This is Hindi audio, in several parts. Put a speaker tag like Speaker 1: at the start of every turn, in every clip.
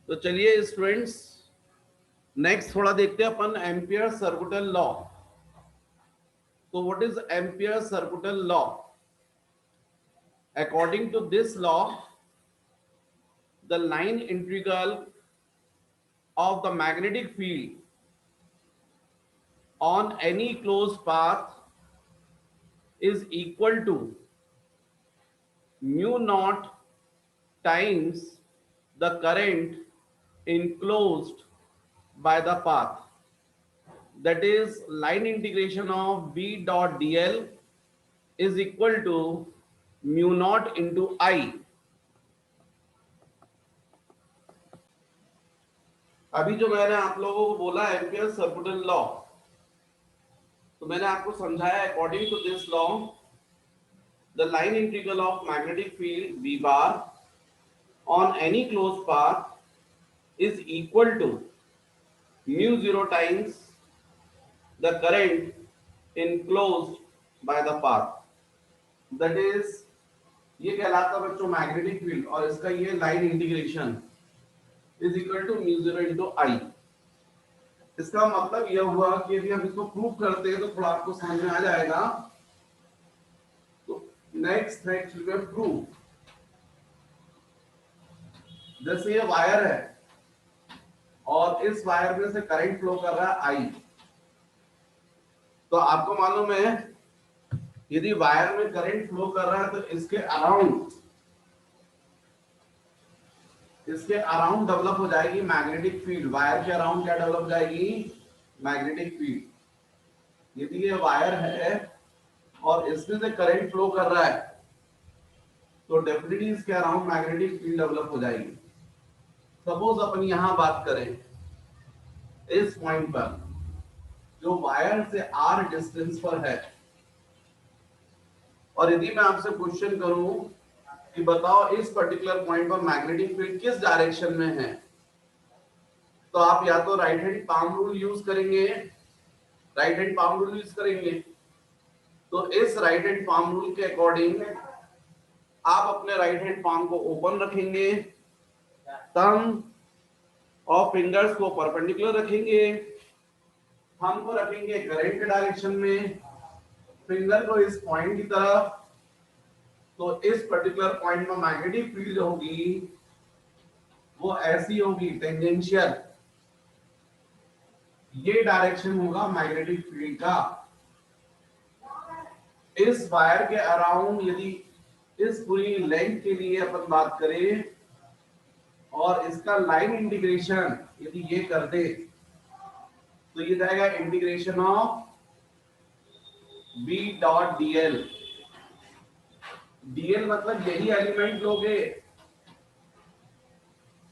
Speaker 1: तो चलिए स्टूडेंट्स, नेक्स्ट थोड़ा देखते हैं अपन एम्पियर सर्कुटल लॉ। तो what is ampere circuital law? According to this law, the line integral of the magnetic field on any closed path is equal to mu naught times the current enclosed by the path. That is, line integration of B dot dl is equal to mu naught into I. अभी जो मैंने आप लोगों को बोला एम्पियर सर्कुटल लॉ, तो मैंने आपको समझाया according to this law the line integral of magnetic field V bar on any closed path is equal to mu 0 times the current enclosed by the path. That is, ये कहलाता है बच्चों मैग्नेटिक फील्ड, और इसका ये line integration is equal to mu 0 into I. इसका मतलब यह हुआ कि यदि हम इसको प्रूव करते हैं तो थोड़ा आपको समझ में आ जाएगा। तो नेक्स्ट प्रूव, जैसे ये वायर है और इस वायर में से करंट फ्लो कर रहा है आई, तो आपको मालूम है यदि वायर में करंट फ्लो कर रहा है तो इसके अराउंड डेवलप हो जाएगी मैग्नेटिक फील्ड। वायर के अराउंड क्या डेवलप हो जाएगी? Magnetic field. यदि ये वायर है और इसमें से करंट फ्लो कर रहा है तो डेफिनेटली इसके अराउंड मैग्नेटिक फील्ड डेवलप हो जाएगी। सपोज अपन यहां बात करें इस पॉइंट पर जो वायर से आर डिस्टेंस पर है, और यदि मैं आपसे क्वेश्चन करूं कि बताओ इस पर्टिकुलर पॉइंट पर मैग्नेटिक फील्ड किस डायरेक्शन में है, तो आप या तो right hand palm rule use करेंगे, तो इस राइट हैंड पाम रूल के अकॉर्डिंग आप अपने राइट हैंड पाम को ओपन रखेंगे, थंब और फिंगर्स को परपेंडिकुलर रखेंगे, थंब को रखेंगे करंट के डायरेक्शन में, फिंगर को इस पॉइंट की तरफ। तो इस पर्टिकुलर पॉइंट में मैग्नेटिक फील्ड होगी वो ऐसी होगी टेंजेंशियल, ये डायरेक्शन होगा मैग्नेटिक फील्ड का। इस वायर के अराउंड यदि इस पूरी लेंथ के लिए अपन बात करें और इसका लाइन इंटीग्रेशन यदि ये कर दे तो ये जाएगा integration of B dot dl। dl मतलब यही एलिमेंट लोगे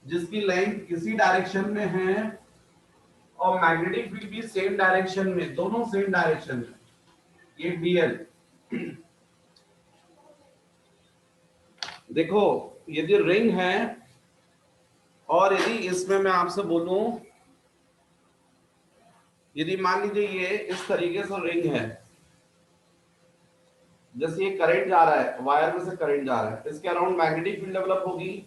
Speaker 1: जिसकी लेंथ किसी डायरेक्शन में है और मैग्नेटिक फील्ड भी सेम डायरेक्शन में, दोनों सेम डायरेक्शन में, ये dl। देखो यदि रिंग है और यदि इसमें मैं आपसे बोलूं, यदि मान लीजिए ये इस तरीके से रिंग है, जैसे ये करंट जा रहा है, वायर में से करंट जा रहा है, इसके अराउंड मैग्नेटिक फील्ड डेवलप होगी।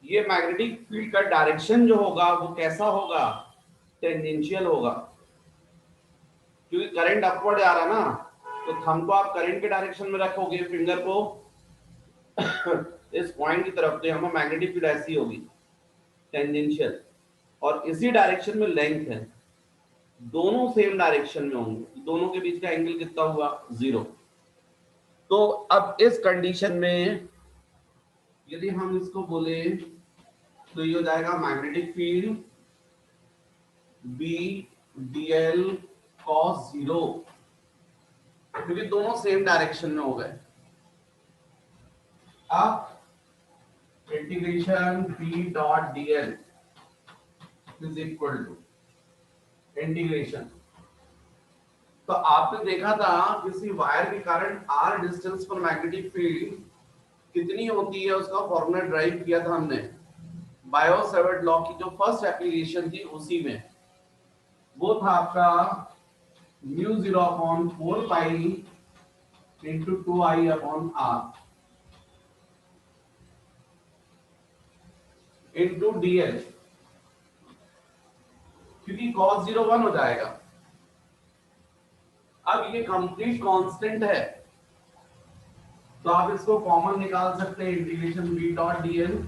Speaker 1: ये मैग्नेटिक फील्ड का डायरेक्शन जो होगा वो कैसा होगा? टेंजेंशियल होगा, क्योंकि करंट अपवर्ड आ रहा है ना, तो थंब को आप करंट के डायरेक्शन में रखोगे, फिंगर को इस पॉइंट की तरफ, तो यहाँ मैग्नेटिक फील्ड ऐसी होगी टेंजेंशियल, और इसी डायरेक्शन में लेंथ है, दोनों सेम डायरेक्शन में होंगे, दोनों के बीच का एंगल कितना हुआ? 0। तो अब इस कंडीशन में यदि हम इसको बोले तो ये हो जाएगा magnetic field B dl cos 0, क्योंकि दोनों सेम डायरेक्शन में हो गए। अब integration B dot dl is equal to integration, तो आपने देखा था किसी वायर के कारण r डिस्टेंस पर मैग्नेटिक फील्ड कितनी होती है, उसका फॉर्मूला ड्राइव किया था हमने बायो-सैवर्ट लॉ की जो फर्स्ट एप्लीकेशन थी उसी में। वो था आपका mu 0 upon 4 pi into 2i upon r। Into DL, क्योंकि cos 0 1 हो जाएगा। अब ये कंप्लीट कांस्टेंट है, तो आप इसको कॉमन निकाल सकते हैं, इंटीग्रेशन v डॉट डीएल।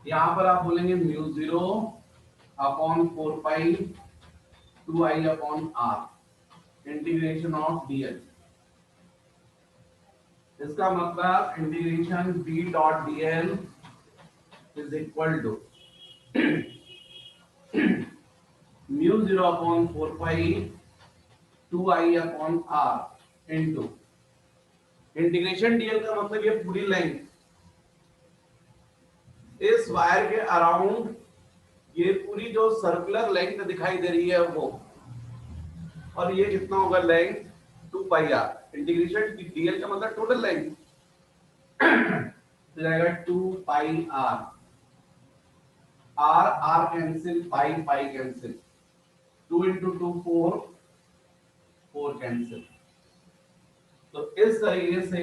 Speaker 1: यहां पर आप बोलेंगे mu 0 upon 4 pi 2i upon r integration of DL. इसका मतलब integration v dot DL is equal to mu 0 upon 4 pi 2i upon r into integration DL का मतलब ये पूरी लेंथ इस वायर के अराउंड, ये पूरी जो सर्कुलर लेंथ दिखाई दे रही है वो, और ये कितना होगा length 2 pi r. Integration DL का मतलब टोटल लेंथ तो जाएगा 2 pi r, r r cancel, pi pi cancel, 2 into 2 4, 4 cancel. तो इस तरीके से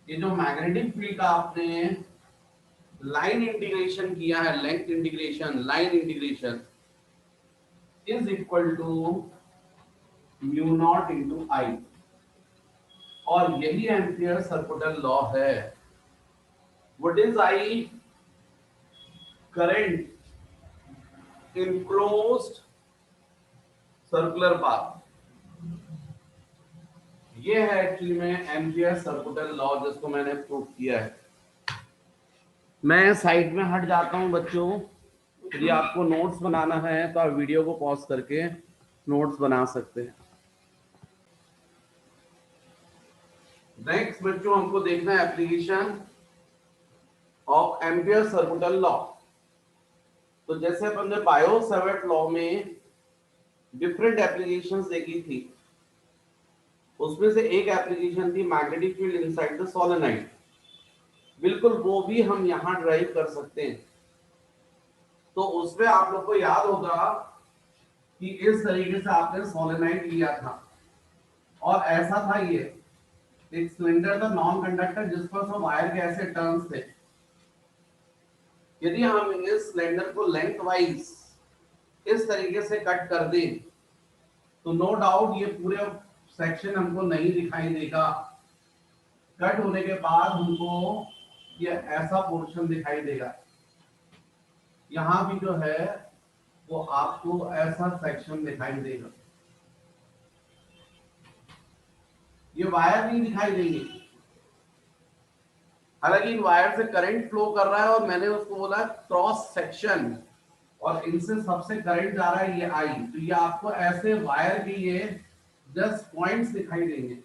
Speaker 1: ये जो मैग्नेटिक फील्ड का आपने लाइन इंटीग्रेशन किया है, length integration, line integration is equal to mu not into I, और यही एम्पियर सर्कुलर लॉ है। What is I? Current in closed circular path. ये है एक्चुअली में एम्पियर सर्कुलर लॉ, जिसको मैंने प्रूव किया है। मैं साइड में हट जाता हूं बच्चों, यदि आपको नोट्स बनाना है तो आप वीडियो को पॉज करके नोट्स बना सकते हैं। नेक्स्ट बच्चों हमको देखना है application of ampere circular law. तो जैसे अपन ने बायो सेवर्ट लॉ में डिफरेंट एप्लीकेशंस देखी थी, उसमें से एक एप्लीकेशन थी magnetic field inside the solenoid. बिल्कुल वो भी हम यहां ड्राइव कर सकते हैं। तो उसमें आप लोग को याद होगा कि इस तरीके से आपने सोलेनोइड लिया था, और ऐसा था ये एक सिलेंडर था नॉन कंडक्टर, जिस पर सब वायर के ऐसे टर्न्स थे। यदि हम इस सिलेंडर को लेंथ वाइज इस तरीके से कट कर दें, तो नो डाउट ये पूरे सेक्शन हमको नहीं दिखाई देगा। कट होने के बाद हमको ये ऐसा पोर्शन दिखाई देगा। यहां भी जो है वो आपको ऐसा सेक्शन दिखाई देगा। ये वायर नहीं दिखाई देंगे, हालांकि इन वायर से करंट फ्लो कर रहा है, और मैंने उसको बोला क्रॉस सेक्शन, और इनसे सबसे करंट जा रहा है ये आई। तो ये आपको ऐसे वायर के ये जस्ट पॉइंट्स दिखाई देंगे,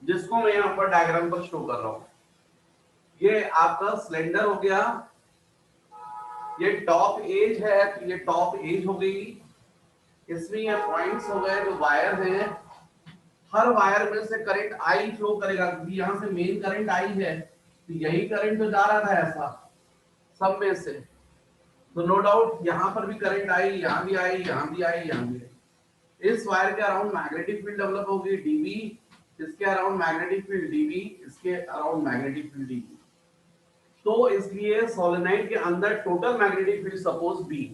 Speaker 1: जिसको मैं यहाँ पर डायग्राम पर शो कर रहा हूँ। ये आपका सिलेंडर हो गया, ये टॉप एज है, तो ये टॉप एज हो गई। इसमें ये पॉइंट्स हो गए जो वायर हैं। हर वायर में से करंट आई फ्लो करेगा, क्योंकि यहाँ से मेन करंट आई है, तो यही करंट तो जा रहा था ऐसा सब में से। तो नो डाउट यहाँ पर भी करंट आई, यहाँ भी आई, यहाँ भी आई, यहाँ भी आई। इस वायर के अराउंड मैग्नेटिक फील्ड डेवलप होगी डीबी, इसके अराउंड मैग्नेटिक फील्ड डीबी, इसके अराउंड मैग्नेटिक फील्ड डीबी। तो इसलिए सोलेनोइड के अंदर टोटल मैग्नेटिक फील्ड सपोज बी,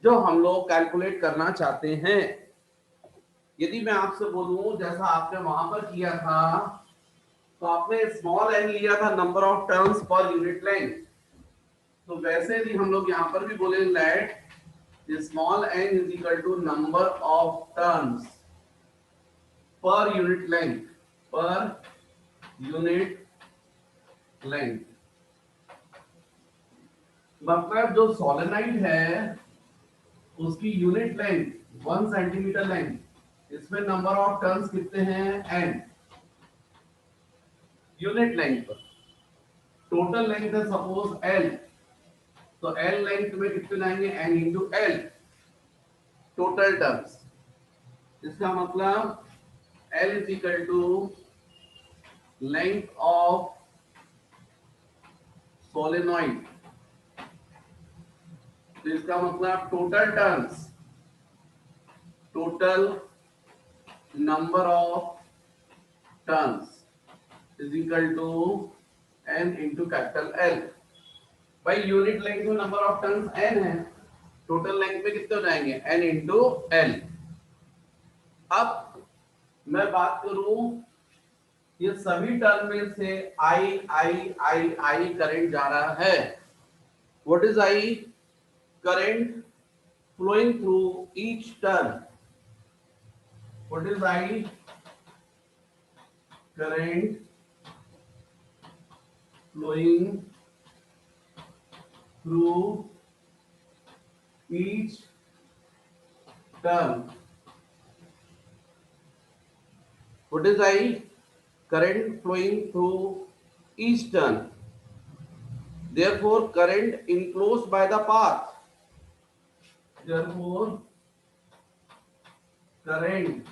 Speaker 1: जो हम लोग कैलकुलेट करना चाहते हैं। यदि मैं आपसे बोलूं जैसा आपने वहां पर किया था, तो आपने स्मॉल एन लिया था number of turns per unit length, तो वैसे ही हम लोग यहाँ पर भी बोले let small n is equal to number of turns per unit length, per unit length. मतलब जो सोलेनोइड है उसकी यूनिट लेंथ 1 सेंटीमीटर लेंथ, इसमें नंबर ऑफ टर्न्स कितने हैं n, यूनिट लेंथ पर। टोटल लेंथ है सपोज l, तो l लेंथ में कितने जाएंगे n into l total turns. इसका मतलब l is equal to length of solenoid, तो इसका मतलब total turns, total number of turns is equal to n into capital L. भाई यूनिट लेंथ में नंबर ऑफ टर्न्स एन है, टोटल लेंथ में कितने हो जाएंगे, एन इंटू एल। अब मैं बात करूं, ये सभी टर्न में से आई आई आई आई करंट जा रहा है। What is I? Current flowing through each turn. What is I? Current flowing through each turn. What is I? Current flowing through each turn. Therefore, current enclosed by the path. Therefore, current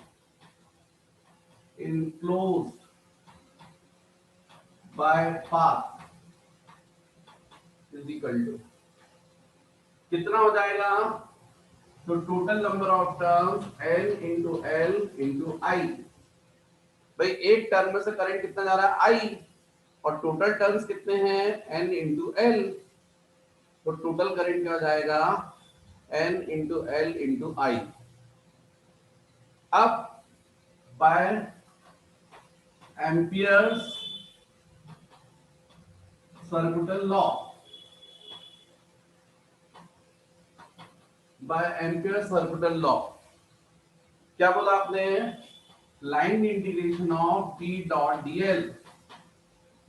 Speaker 1: enclosed by path is equal to कितना हो जाएगा? तो total number of terms n into L into I. भाई एक टर्म में से करंट कितना जा रहा है, I, और टोटल टर्म्स कितने हैं, n इंटू एल। तो टोटल करंट क्या हो जाएगा, n into L into I. अब by Ampere's circular law, by ampere circular law क्या बोला आपने, line integration of D dot D L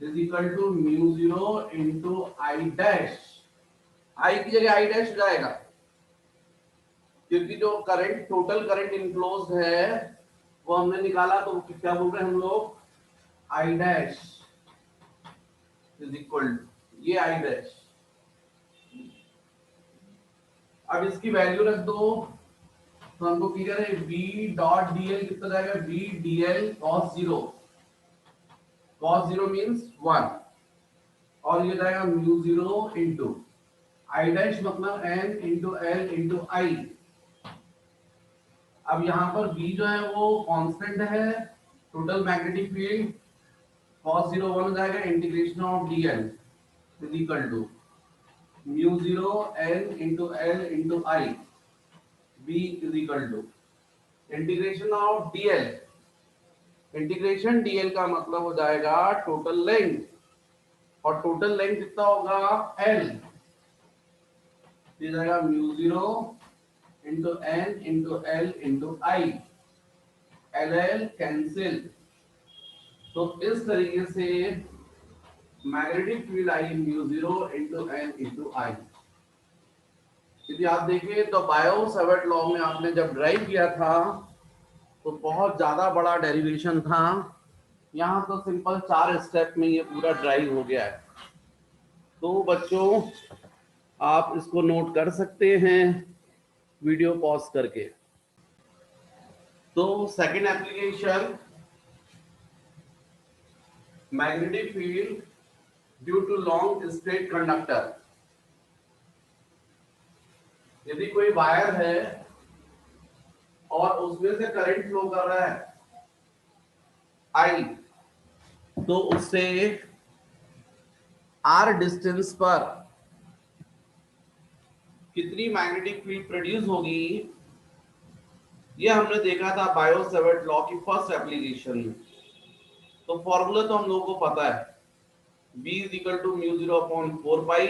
Speaker 1: is equal to mu zero into I dash. I की जगह आई डैश जाएगा, क्योंकि जो करंट टोटल करंट इनक्लोज है वो हमने निकाला, तो क्या बोल रहे हैं हम लोग, I dash is equal to ये आई डैश। अब इसकी वैल्यू रख दो, तो हमको क्लियर है बी डॉट डीएल कितना जाएगा, B dl cos zero. Cos zero means 1, और ये जाएगा mu zero into I dash मतलब n into L into I. अब यहाँ पर v जो है वो कांस्टेंट है, टोटल मैग्नेटिक फील्ड cos 0 1 हो जाएगा, integration of dl is equal to mu zero n into L into I, v is equal to integration of dl। Integration dl का मतलब हो जाएगा टोटल लेंथ, और टोटल लेंथ कितना होगा, l, ये जाएगा mu zero into N into L into I, L L cancel. तो इस तरीके से magnetic field I mu zero into N into I. यदि आप देखें तो बायो सेवर्ट लॉ में आपने जब ड्राइव किया था तो बहुत ज्यादा बड़ा डेरिवेशन था, यहाँ तो सिंपल 4 स्टेप में ये पूरा ड्राइव हो गया है। तो बच्चों आप इसको नोट कर सकते हैं वीडियो पॉज करके। तो second application, magnetic field due to long straight conductor. यदि कोई वायर है और उसमें से करंट फ्लो कर रहा है आई, तो उससे आर डिस्टेंस पर कितनी मैग्नेटिक फील्ड प्रोड्यूस होगी, ये हमने देखा था बायो सेवर्ट लॉ की फर्स्ट एप्लीकेशन में। तो फॉर्मूला तो हम लोगों को पता है, B is equal to mu zero upon 4 pi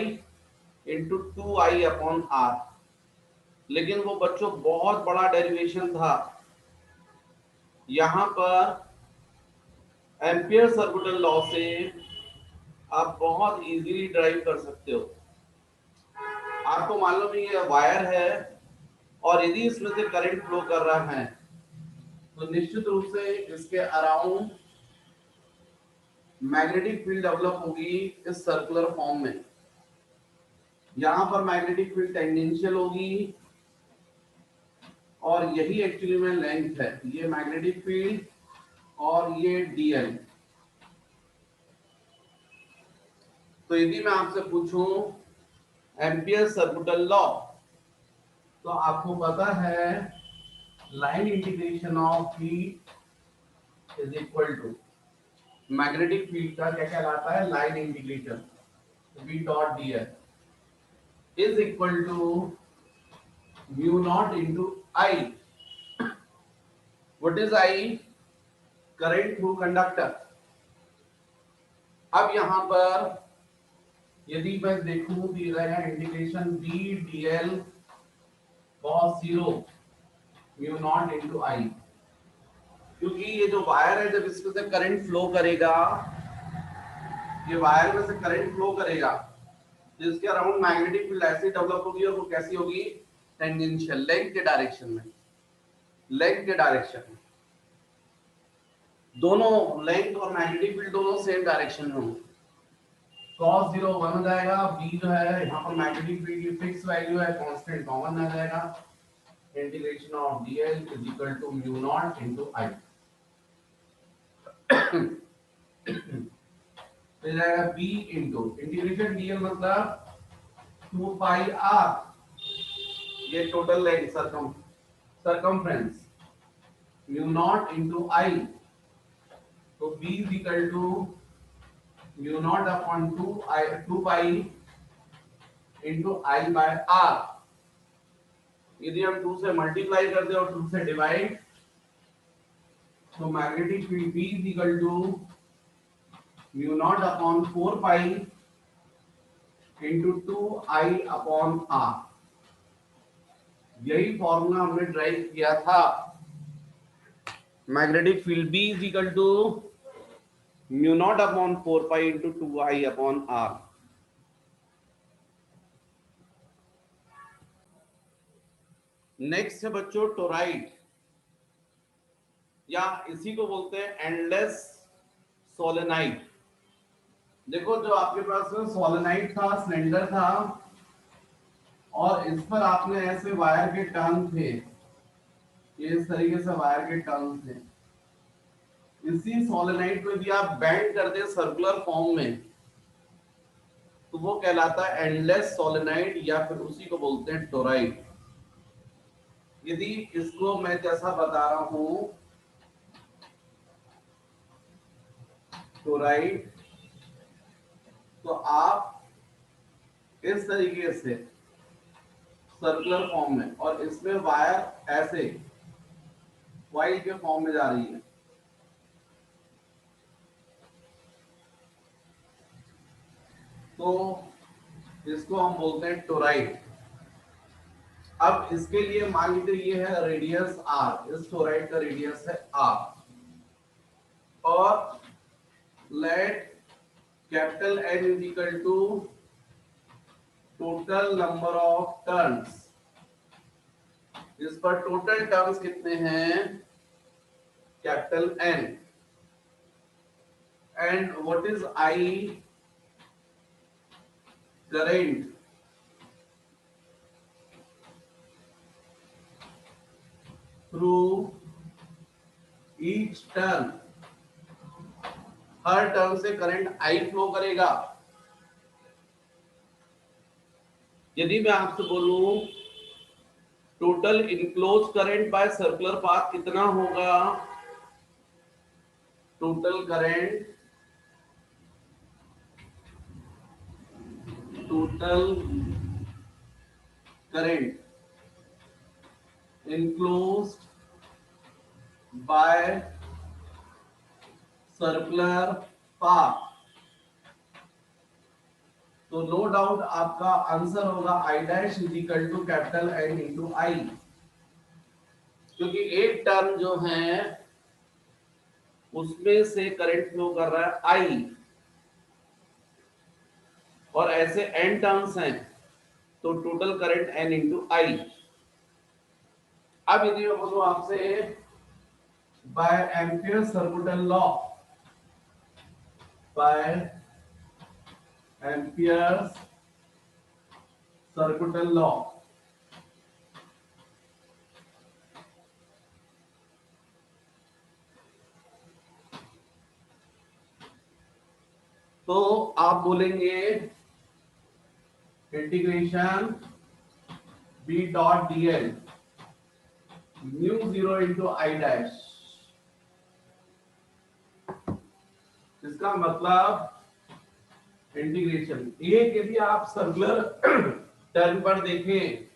Speaker 1: into 2I upon r. लेकिन वो बच्चों बहुत बड़ा डेरिवेशन था, यहाँ पर एम्पियर सर्कुलर लॉ से आप बहुत इजीली ड्राइव कर सकते हो। आपको मालूम है ये वायर है, और यदि इसमें से करंट फ्लो कर रहा है तो निश्चित रूप से इसके अराउंड मैग्नेटिक फील्ड डेवलप होगी इस सर्कुलर फॉर्म में। यहां पर मैग्नेटिक फील्ड टेंजेंशियल होगी, और यही एक्चुअली में लेंथ है, ये मैग्नेटिक फील्ड और ये डीएल। तो यदि मैं आपसे पूछूं एम्पियर सर्कुलर लॉ, तो आपको पता है line integration of V is equal to magnetic field का क्या कहलाता है, line integration. B dot D L is equal to mu not into I. What is I? Current through conductor. अब यहां पर यदि मैं देखूं, दिया गया integration B D L cos zero mu not into I. क्योंकि ये जो वायर है, जब इसमें से करंट फ्लो करेगा, ये वायर में से करंट फ्लो करेगा, तो इसके अराउंड मैग्नेटिक फील्ड ऐसे डेवलप होगी, और वो कैसी होगी, टेंजेंशियल, लेग के डायरेक्शन में, लेग के डायरेक्शन में। दोनों लेंथ और मैग्नेटिक फील्ड दोनों सेम डायरेक्शन में होंगे। cos 0 1 हो जाएगा, b जो है यहाँ पर मैग्नेटिक फील्ड की फिक्स वैल्यू है, कांस्टेंट कॉमन आ जाएगा। Integration of dl is equal to mu not into i। तो जाएगा b इनटू इंटीग्रेशन dl मतलब 2 पाई r, ये total length circumference, mu not into i। तो b is equal to mu not upon 2 pi into I by r. यदि हम 2 से मल्टीप्लाई कर दे और 2 से डिवाइड, तो magnetic field B is equal to mu not upon 4 pi into 2 I upon r. यही फॉर्मूला हमने ड्राइव किया था। Magnetic field B is equal to mu not upon 4 pi into 2 I upon r. Next है बच्चों टोराइड, या इसी को बोलते हैं एंडलेस सोलेनाइड। देखो, जो आपके पास में सोलेनाइड था, सिलेंडर था, और इस पर आपने ऐसे वायर के टर्न थे, ये इस तरीके से वायर के टर्न थे। इसी सोलेनाइड को यदि आप बेंड कर दे सर्कुलर फॉर्म में, तो वो कहलाता है एंडलेस सोलेनाइड, या फिर उसी को बोलते हैं टोराइड। यदि इसको मैं जैसा बता रहा हूं टोराइड, तो आप इस तरीके से सर्कुलर फॉर्म में, और इसमें वायर ऐसे कॉइल के फॉर्म में जा रही है, तो इसको हम बोलते हैं टोराइड। अब इसके लिए मान लीजिए ये है रेडियस r, इस टोराइड का रेडियस है r, और let capital N is equal to total number of turns. इस पर टोटल टर्न्स कितने हैं, capital N, and what is I, current through each turn. हर टर्न से करंट I फ्लो करेगा। यदि मैं आपसे बोलूं total enclose current by circular path कितना होगा, total current enclosed by circular path, तो नो डाउट आपका आंसर होगा I dash is equal to capital N into I, क्योंकि एक टर्न जो है उसमें से करंट फ्लो कर रहा है I, और ऐसे n टर्न्स हैं, तो total current N into I। अब यदि मैं बोलूं आपसे by ampere circular law, by ampere circular law, तो आप बोलेंगे integration B dot dl mu 0 into I dash. इसका मतलब इंटीग्रेशन। एक यदि आप सर्कुलर टर्म पर देखें,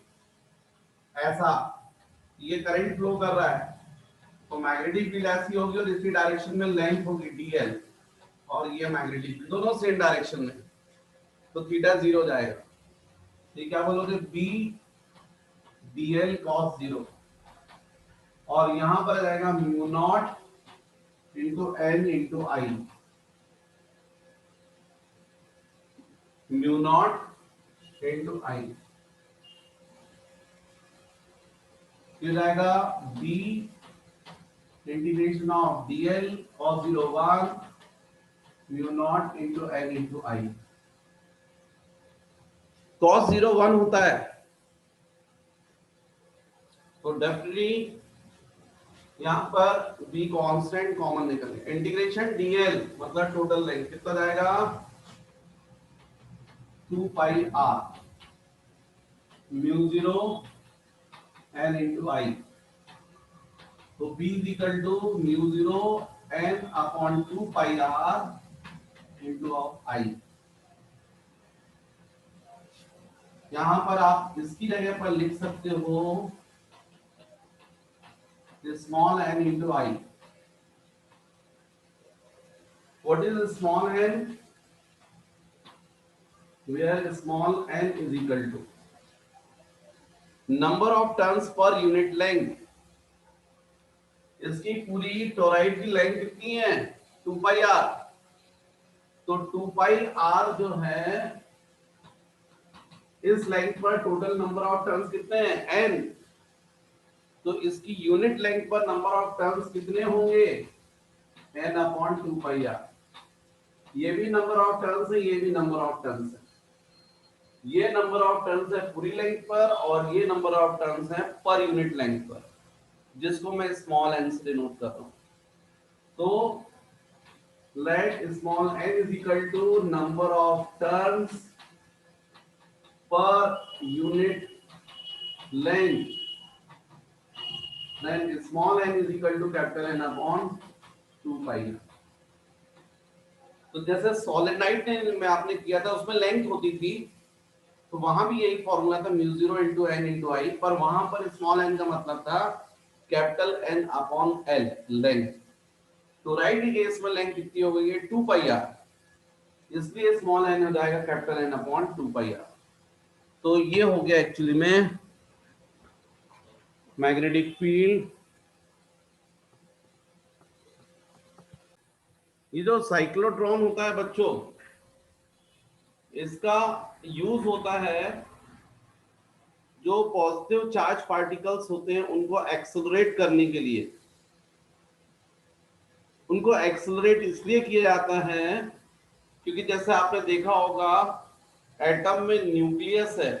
Speaker 1: ऐसा ये करंट फ्लो कर रहा है तो मैग्नेटिक फील्ड ऐसी होगी और इसी डायरेक्शन में लेंथ होगी dl, और ये मैग्नेटिक फील्ड दोनों सेम डायरेक्शन में, तो थीटा 0 जाएगा। तो क्या बोलोगे, b dl cos 0, और यहां पर जाएगा mu not into n into I, mu not into I, फिर जाएगा b integration of dl cos 0 1 mu not into n into I. cos 0 1 होता है तो डेफिनेटली यहां पर b कांस्टेंट कॉमन निकले। इंटीग्रेशन dl मतलब टोटल लेंथ कितना जाएगा, 2 pi r mu 0 n into I, तो b is equal to mu 0 n upon 2 pi r into of I. यहां पर आप इसकी जगह पर लिख सकते हो small n into I. What is small n, where small n is equal to number of turns per unit length। इसकी पूरी टोराइड की लेंथ कितनी है, 2 पाई r, तो 2 पाई r जो है इस लेंथ पर टोटल नंबर ऑफ टर्न्स कितने हैं, n, तो इसकी यूनिट लेंथ पर नंबर ऑफ टर्न्स कितने होंगे, n अपॉन 2 पाई r। ये भी नंबर ऑफ टर्न्स है, ये भी नंबर ऑफ टर्न्स है, ये नंबर ऑफ टर्न्स है पूरी लेंथ पर और ये नंबर ऑफ टर्न्स है पर यूनिट लेंथ पर, जिसको मैं स्मॉल n से डिनोट कर रहा हूं। तो let small n is equal to number of turns per unit length, then small n is equal to capital N upon 2 pi। तो जैसे सॉलिडाइट ने में आपने किया था उसमें लेंथ होती थी, तो वहां भी यही फॉर्मूला था म्यू 0 इंटू n इंटू आई, पर वहां पर स्मॉल n का मतलब था capital N upon L length. तो राइट के केस में लेंथ कितनी हो गई है, 2 पाई r, इसलिए स्मॉल n हो जाएगा capital N upon 2 pi r। तो ये हो गया एक्चुअली में मैग्नेटिक फील्ड। ये जो साइक्लोट्रॉन होता है बच्चों, इसका यूज होता है जो पॉजिटिव चार्ज पार्टिकल्स होते हैं उनको एक्सेलरेट करने के लिए। उनको एक्सेलरेट इसलिए किया जाता है क्योंकि जैसे आपने देखा होगा एटम में न्यूक्लियस है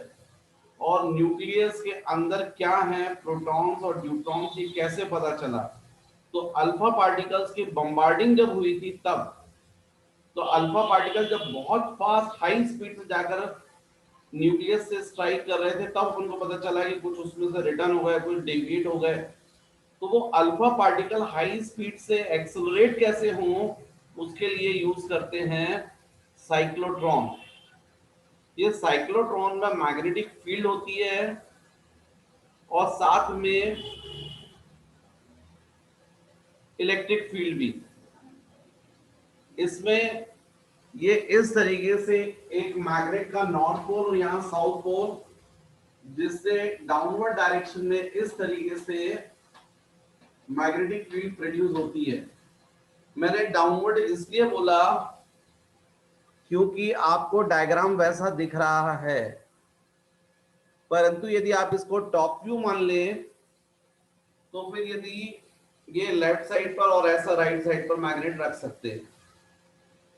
Speaker 1: और न्यूक्लियस के अंदर क्या है, प्रोटॉन्स और न्यूट्रॉन्स, ये कैसे पता चला, तो अल्फा पार्टिकल्स की बम्बार्डिंग जब हुई थी तब, तो अल्फा पार्टिकल जब बहुत फास्ट हाई स्पीड से जाकर न्यूक्लियस से स्ट्राइक कर रहे थे तब उनको पता चला कि कुछ उसमें से रिटर्न हो गए, कुछ डेविएट हो गए। तो वो अल्फा पार्टिकल हाई स्पीड से एक्सेलरेट कैसे हों उसके लिए यूज करते हैं साइक्लोट्रॉन। ये साइक्लोट्रॉन में मैग्नेटिक फील्ड होती है और साथ में इलेक्ट्रिक फील्ड भी। इसमें ये इस तरीके से एक मैग्नेट का नॉर्थ पोल और यहाँ साउथ पोल, जिससे डाउनवर्ड डायरेक्शन में इस तरीके से मैग्नेटिक फील्ड प्रोड्यूस होती है। मैंने डाउनवर्ड इसलिए बोला क्योंकि आपको डायग्राम वैसा दिख रहा है, परंतु यदि आप इसको टॉप व्यू मान लें तो फिर यदि ये लेफ्ट साइड पर और ऐसा राइट साइड पर मैग्नेट रख सकते हैं,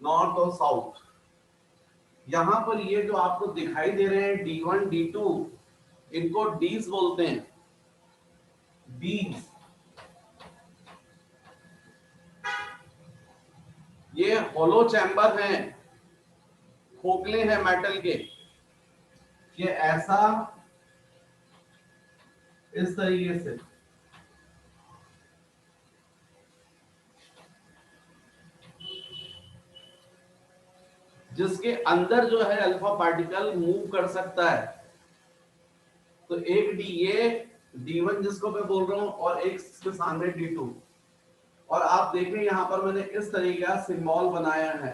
Speaker 1: नॉर्थ और साउथ। यहां पर ये जो आपको दिखाई दे रहे हैं D1 D2, इनको डीज बोलते हैं, डीज। ये होलो चैम्बर हैं, खोखले हैं मेटल के, ये ऐसा इस तरीके से जिसके अंदर जो है अल्फा पार्टिकल मूव कर सकता है। तो एक डी ये D1 जिसको मैं बोल रहा हूं और एक इसके सामने D2। और आप देखें यहां पर मैंने इस तरीके का सिंबल बनाया है।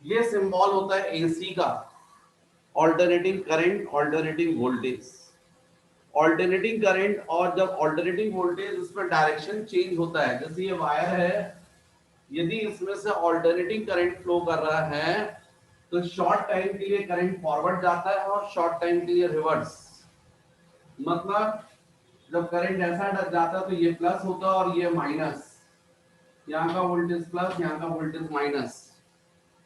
Speaker 1: ये सिंबल होता है एसी का, alternating current, alternating voltage. Alternating current और जब ऑल्टरनेटिंग वोल्टेज इसमें डायरेक्शन चेंज होता है, जैसे ये वायर है, यदि इसमें से ऑल्टरनेटिंग करंट फ्लो कर रहा है तो शॉर्ट टाइम के लिए करंट फॉरवर्ड जाता है और शॉर्ट टाइम के लिए रिवर्स। मतलब जब करंट ऐसा जाता है तो ये प्लस होता है और ये माइनस, यहाँ का वोल्टेज प्लस, यहाँ का वोल्टेज माइनस।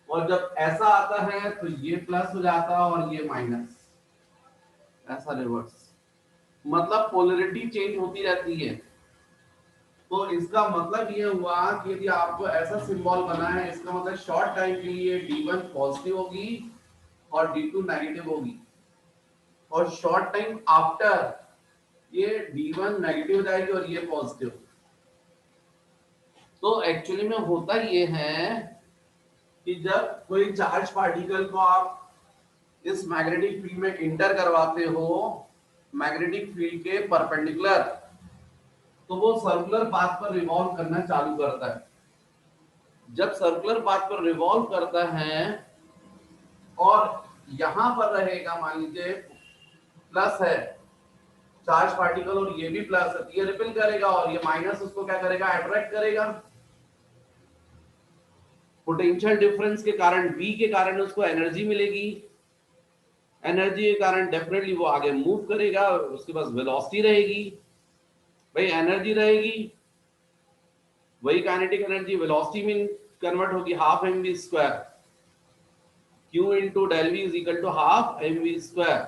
Speaker 1: और जब ऐसा आता है तो ये प्लस हो जाता है और ये माइनस, ऐसा रिवर्स। मतलब पोलैरिटी चेंज होती रहती है। तो इसका मतलब ये हुआ कि यदि आपको ऐसा सिंबल बना है, इसका मतलब शॉर्ट टाइम के लिए D1 पॉजिटिव होगी और D2 नेगेटिव होगी, और शॉर्ट टाइम आफ्टर ये D1 नेगेटिव हो जाएगी और ये पॉजिटिव। तो एक्चुअली में होता ये है कि जब कोई चार्ज पार्टिकल को आप इस मैग्नेटिक फील्ड में इंटर करवाते हो, मैग्नेटिक फील्ड के परपेंडिकुलर, तो वो सर्कुलर पाथ पर रिवॉल्व करना चालू करता है। जब सर्कुलर पाथ पर रिवॉल्व करता है और यहां पर रहेगा, मान लीजिए प्लस है चार्ज पार्टिकल और ये भी प्लस है, ये रिपेल करेगा और ये माइनस उसको क्या करेगा, अट्रैक्ट करेगा। पोटेंशियल डिफरेंस के कारण, V के कारण उसको एनर्जी मिलेगी। एनर्जी के कारण डेफिनेटली वो आगे मूव करेगा, उसके पास वेलोसिटी रहेगी। भाई एनर्जी रहेगी, वही काइनेटिक एनर्जी वेलोसिटी में कन्वर्ट होगी, half mv square, q into del V is equal to half mv square.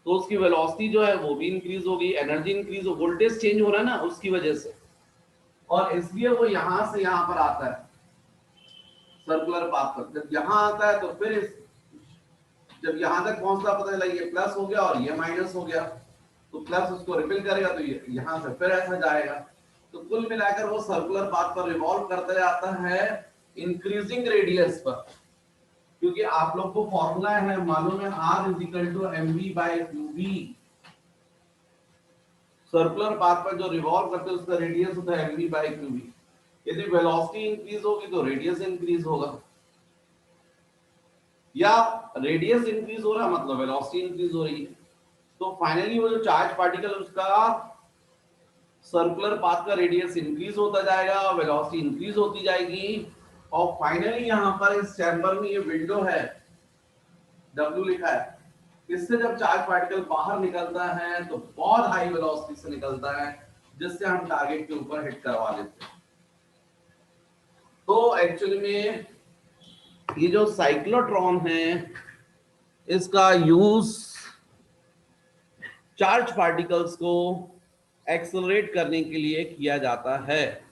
Speaker 1: तो उसकी वेलोसिटी जो है वो भी इंक्रीज होगी, एनर्जी इंक्रीज हो, वोल्टेज चेंज हो रहा है ना उसकी वजह से, और इसलिए वो यहां से यहां पर आता है सर्कुलर पाथ पर। जब यहां आता है तो फिर जब यहां तक पहुंचता पता चला ये प्लस हो गया और ये माइनस हो गया, तो प्लस उसको रिपेल करेगा तो ये यहां से फिर ऐसा जाएगा। तो कुल मिलाकर वो सर्कुलर पाथ पर रिवॉल्व करते जाता है इंक्रीजिंग रेडियस पर। क्योंकि आप लोग को फॉर्मूला है मालूम है, R is equal to mv/qv। Circular path पर जो रिवॉल्व करते हैं उसका रेडियस होता है mv/qv। यदि वेलोसिटी इंक्रीज होगी तो रेडियस इंक्रीज होगा, या रेडियस इंक्रीज हो रहा मतलब वेलोसिटी इंक्रीज हो रही है। तो फाइनली वो जो चार्ज पार्टिकल उसका सर्कुलर पाथ का रेडियस इंक्रीज होता जाएगा और वेलोसिटी इंक्रीज होती जाएगी, और फाइनली यहां पर इस चैम्बर में ये विंडो है, W लिखा है, इससे जब चार्ज पार्टिकल बाहर निकलता है तो बहुत हाई वेलोसिटी से निकलता है, जिससे हम टारगेट के ऊपर हिट करवा देते हैं। तो एक्चुअली में ये जो साइक्लोट्रॉन है इसका यूज चार्ज पार्टिकल्स को एक्सेलरेट करने के लिए किया जाता है।